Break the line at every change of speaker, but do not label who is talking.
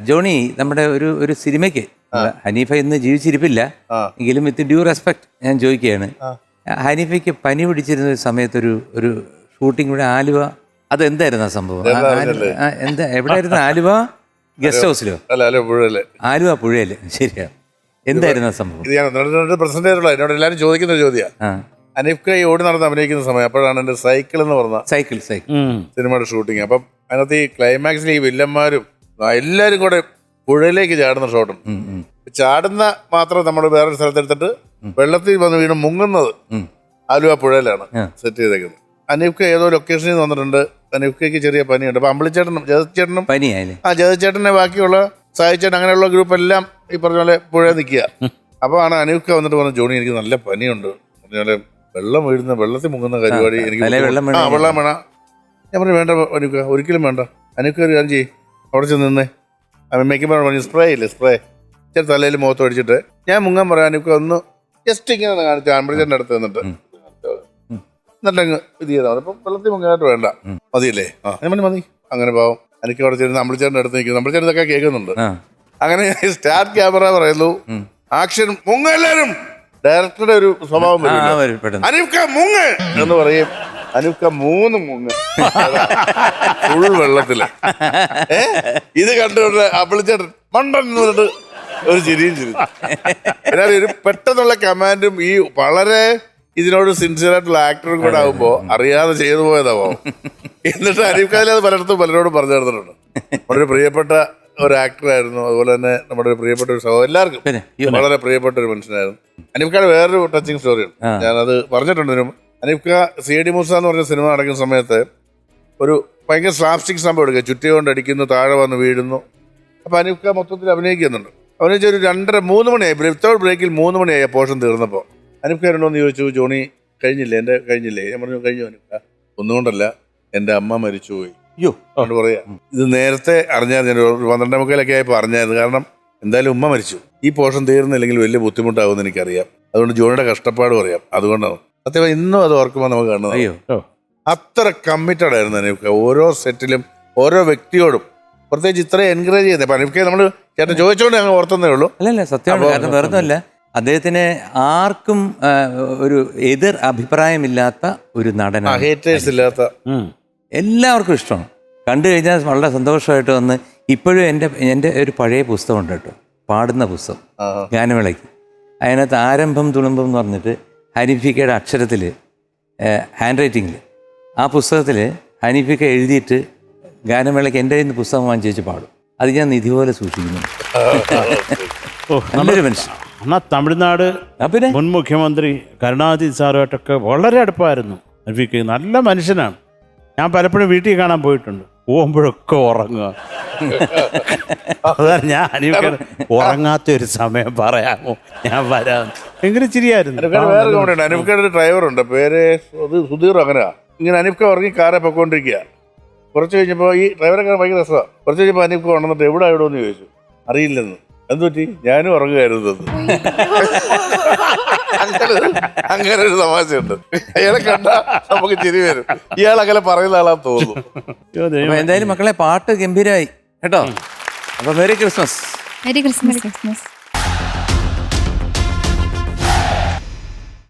Johnny നമ്മുടെ ഒരു സിനിമയ്ക്ക് ഹനീഫ ഇന്ന് ജീവിച്ചിരിപ്പില്ല എങ്കിലും വിത്ത് ഡ്യൂ റെസ്പെക്ട് ഞാൻ ചോദിക്കുകയാണ്. ഹനീഫയ്ക്ക് പനി പിടിച്ചിരുന്ന ഒരു സമയത്തൊരു ഷൂട്ടിംഗ് ഇവിടെ ആലുവ, അതെന്തായിരുന്നു ആ സംഭവം? എന്താ എവിടെയായിരുന്നു? ആലുവ ഗസ്റ്റ് ഹൗസിലോ? ആലുവ പുഴയില്. ശരിയാ, എന്തായിരുന്നു ആ സംഭവം?
എന്നോട് എല്ലാവരും ചോദിക്കുന്ന ചോദ്യമാണ്. അനീഫ് ഖാൻ ഓടി നടന്ന് അഭിനയിക്കുന്ന സമയം, അപ്പോഴാണ് എന്റെ സൈക്കിൾ എന്ന് പറഞ്ഞ
സൈക്കിൾ
സിനിമയുടെ ഷൂട്ടിങ്. അപ്പം അതിനകത്ത് ഈ ക്ലൈമാക്സിൽ ഈ വില്ലന്മാരും എല്ലാരും കൂടെ പുഴയിലേക്ക് ചാടുന്ന ഷോട്ടും, ചാടുന്ന മാത്രം നമ്മൾ വേറൊരു സ്ഥലത്തെടുത്തിട്ട് വെള്ളത്തിൽ വന്ന് വീണ് മുങ്ങുന്നത് ആലുവ പുഴയിലാണ് സെറ്റ് ചെയ്തേക്കുന്നത്. അനീഫ് ഖാൻ ഏതോ ലൊക്കേഷനിൽ നിന്ന് വന്നിട്ടുണ്ട്. അനീഫ് ഖായ്ക്ക് ചെറിയ പനിയുണ്ട്. അപ്പൊ അമ്പിളിച്ചേട്ടനും ജഗതിച്ചേട്ടനും ജഗതിച്ചേട്ടനെ ബാക്കിയുള്ള സായിച്ചേട്ടൻ അങ്ങനെയുള്ള ഗ്രൂപ്പ് എല്ലാം ഈ പറഞ്ഞ പോലെ പുഴ നിൽക്കുക. അപ്പൊ ആണ് അനീഫ് ഖാൻ വന്നിട്ട് പറഞ്ഞു, ജോണി എനിക്ക് നല്ല പനിയുണ്ട്, പറഞ്ഞ വെള്ളം വീഴുന്ന വെള്ളത്തിൽ മുങ്ങുന്ന പരിപാടി എനിക്ക് വെള്ളം വേണ. ഞാൻ പറഞ്ഞു വേണ്ട അനീഫ് ഖാൻ, ഒരിക്കലും വേണ്ട. അനീഫ് ഖാൻ കാര്യം ചെയ്യും, അവിടെ ചെന്ന് നിന്നേ. മേക്കുമ്പോൾ പറഞ്ഞു സ്പ്രേ ഇല്ലേ, സ്പ്രേ ചെറു തലയിൽ മുഖത്ത് അടിച്ചിട്ട് ഞാൻ മുങ്ങാൻ പറയാം. അനീഫ് ഖാൻ ഒന്ന് ജസ്റ്റ് ഇങ്ങനെ കാണിച്ചു അമ്പിളിച്ചേട്ടൻ്റെ അടുത്ത് നിന്നിട്ട് എന്നിട്ടങ്ങ് ഇത് ചെയ്താൽ മതി. അപ്പം വെള്ളത്തിൽ മുങ്ങാനായിട്ട് വേണ്ട, മതിയല്ലേ? ഞാൻ മതി. അങ്ങനെ പാവം എനിക്ക് അവിടെ ചേരുന്ന അമ്പിളിച്ചേട്ടൻ്റെ അടുത്ത് നിൽക്കുന്നു. അമ്പിളിച്ചേട്ടൻ ഇതൊക്കെ കേൾക്കുന്നുണ്ട്. അങ്ങനെ സ്റ്റാർട്ട് ക്യാമറ പറയുന്നു, ആക്ഷൻ, മുങ്ങ എല്ലാവരും. ഡയറക്ടറുടെ ഒരു സ്വഭാവം അനീഫ് ഖാൻ മുങ്ങ് എന്ന് പറയും. അനീഫ് ഖാൻ 3 മുങ്ങ് ഫുൾ വെള്ളത്തില്. ഇത് കണ്ടുകൊണ്ട് അമ്പിളിച്ചേട്ടൻ മണ്ടൻ എന്ന് പറഞ്ഞിട്ട് ഒരു ചിരിയും ചിരി. എന്നാൽ ഒരു പെട്ടെന്നുള്ള കമാൻഡും ഈ വളരെ ഇതിനോട് സിൻസിയർ ആയിട്ടുള്ള ആക്ടറും കൂടെ ആകുമ്പോ അറിയാതെ ചെയ്തു പോയതാവോ. എന്നിട്ട് അനീഫ് ഖാൻ അത് പലരോടും പറഞ്ഞു തരുന്നുണ്ട്. വളരെ പ്രിയപ്പെട്ട ഒരു ആക്ടറായിരുന്നു. അതുപോലെ തന്നെ നമ്മുടെ ഒരു പ്രിയപ്പെട്ട ഒരു സഹോദരൻ, എല്ലാവർക്കും വളരെ പ്രിയപ്പെട്ട ഒരു മനുഷ്യനായിരുന്നു. അനീഫ് ഖാൻ വേറൊരു ടച്ചിങ് സ്റ്റോറിയാണ്, ഞാനത് പറഞ്ഞിട്ടുണ്ട്. അനീഫ് ഖാൻ സി.ഐ.ഡി. മൂസ എന്ന് പറഞ്ഞ സിനിമ നടക്കുന്ന സമയത്ത് ഒരു ഭയങ്കര സ്ലാപ്സ്റ്റിക് സംഭവം എടുക്കുക, ചുറ്റി കൊണ്ട് അടിക്കുന്നു, താഴെ വന്ന് വീഴുന്നു. അപ്പൊ അനീഫ് ഖാൻ മൊത്തത്തിൽ അഭിനയിക്കുന്നുണ്ട്. അഭിനയിച്ച ഒരു 2:30-3 മണിയായി, വിത്തൗട്ട് ബ്രേക്കിൽ 3 മണിയായി പോർഷൻ തീർന്നപ്പോൾ. അനീഫ് ഖാൻ എന്നോന്ന് ചോദിച്ചു, ജോണി കഴിഞ്ഞില്ലേ, എൻ്റെ കഴിഞ്ഞില്ലേ? ഞാൻ പറഞ്ഞു കഴിഞ്ഞു അനീഫ് ഖാൻ, ഒന്നുകൊണ്ടല്ല, എൻ്റെ അമ്മ മരിച്ചുപോയി. കൊണ്ട് പറയാ, ഇത് നേരത്തെ അറിഞ്ഞാൽ ഞാൻ 12:45 ആയപ്പോൾ അറിഞ്ഞായിരുന്നു. കാരണം എന്തായാലും ഉമ്മ മരിച്ചു, ഈ പോർഷൻ തീർന്നില്ലെങ്കിൽ വലിയ ബുദ്ധിമുട്ടാകുമെന്ന് എനിക്കറിയാം. അതുകൊണ്ട് ജോണിയുടെ കഷ്ടപ്പാടും അറിയാം. അതുകൊണ്ടാണ് സത്യം ഇന്നും അത് ഓർക്കുമ്പോൾ നമുക്ക് കാണുന്നത്. അത്ര കമ്മിറ്റഡ് ആയിരുന്നു അനീഫ് ഖാൻ ഓരോ സെറ്റിലും, ഓരോ വ്യക്തിയോടും. പ്രത്യേകിച്ച് ഇത്രയും എൻകറേജ് ചെയ്യുന്നത്. അനീഫ് ഖാൻ നമ്മൾ ചേട്ടൻ ചോദിച്ചോണ്ട് ഞങ്ങൾ ഓർത്തതേ ഉള്ളൂ.
അല്ലല്ല, സത്യമാണ്. കാരണം വേറൊന്നുമല്ല, അദ്ദേഹത്തിന് ആർക്കും ഒരു എതിർ അഭിപ്രായമില്ലാത്ത ഒരു നടനാണ്.
ഹേറ്റേഴ്സ് ഇല്ലാത്ത,
എല്ലാവർക്കും ഇഷ്ടമാണ്. കണ്ടു കഴിഞ്ഞാൽ വളരെ സന്തോഷമായിട്ട് വന്ന്. ഇപ്പോഴും എൻ്റെ ഒരു പഴയ പുസ്തകമുണ്ട് കേട്ടോ, പാടുന്ന പുസ്തകം, ഗാനമേളയ്ക്ക്. അതിനകത്ത് ആരംഭം തുളുമ്പം എന്ന് പറഞ്ഞിട്ട് ഹനീഫിക്കയുടെ അക്ഷരത്തിൽ, ഹാൻഡ് റൈറ്റിങ്ങിൽ, ആ പുസ്തകത്തിൽ ഹനീഫിക്ക എഴുതിയിട്ട് ഗാനമേളയ്ക്ക് എൻ്റെ കയ്യിൽ നിന്ന് പുസ്തകം വാങ്ങിച്ച് പാടും. അത് ഞാൻ നിധി പോലെ സൂക്ഷിക്കുന്നു. നല്ലൊരു മനുഷ്യൻ.
എന്നാൽ തമിഴ്നാട് മുൻ മുഖ്യമന്ത്രി കരുണാനിധി സാറുമായിട്ടൊക്കെ വളരെ അടുപ്പമായിരുന്നു ഹനീഫിക്ക. നല്ല മനുഷ്യനാണ്. ഞാൻ പലപ്പോഴും വീട്ടിൽ കാണാൻ പോയിട്ടുണ്ട്. പോകുമ്പോഴൊക്കെ ഉറങ്ങുക. അതാണ് ഞാൻ ഹനീഫിക്ക ഉറങ്ങാത്ത ഒരു സമയം പറയാമോ, ഞാൻ വരാം. ഭയങ്കര ചിരിയായിരുന്നു.
അനീഫ് ഖാൻ ഒരു ഡ്രൈവറുണ്ട്, പേര് സുധീർ. അങ്ങനെ ഇങ്ങനെ അനീഫ് ഖാൻ ഉറങ്ങി കാറെ പൊക്കോണ്ടിരിക്കുക. കുറച്ച് കഴിഞ്ഞപ്പോൾ ഈ ഡ്രൈവറൊക്കെ ഭയങ്കര രസമാണ്. കുറച്ച് കഴിഞ്ഞപ്പോൾ അനീഫ് ഖാൻ ഉണർന്നിട്ട് എവിടെ എന്ന് ചോദിച്ചു. അറിയില്ലെന്ന്. എന്തുപറ്റി? ഞാനും ഉറങ്ങുകയായിരുന്നു. അങ്ങനെ ഒരു തമാശയുണ്ട്. അയാളെ കണ്ടാ നമുക്ക് ചിരി വരും. ഇയാളങ്ങനെ പറയുന്ന ആളാന്ന് തോന്നുന്നു.
എന്തായാലും മക്കളെ, പാട്ട് ഗംഭീരമായി കേട്ടോ. അപ്പൊ മെറി ക്രിസ്മസ്.
Merry Christmas.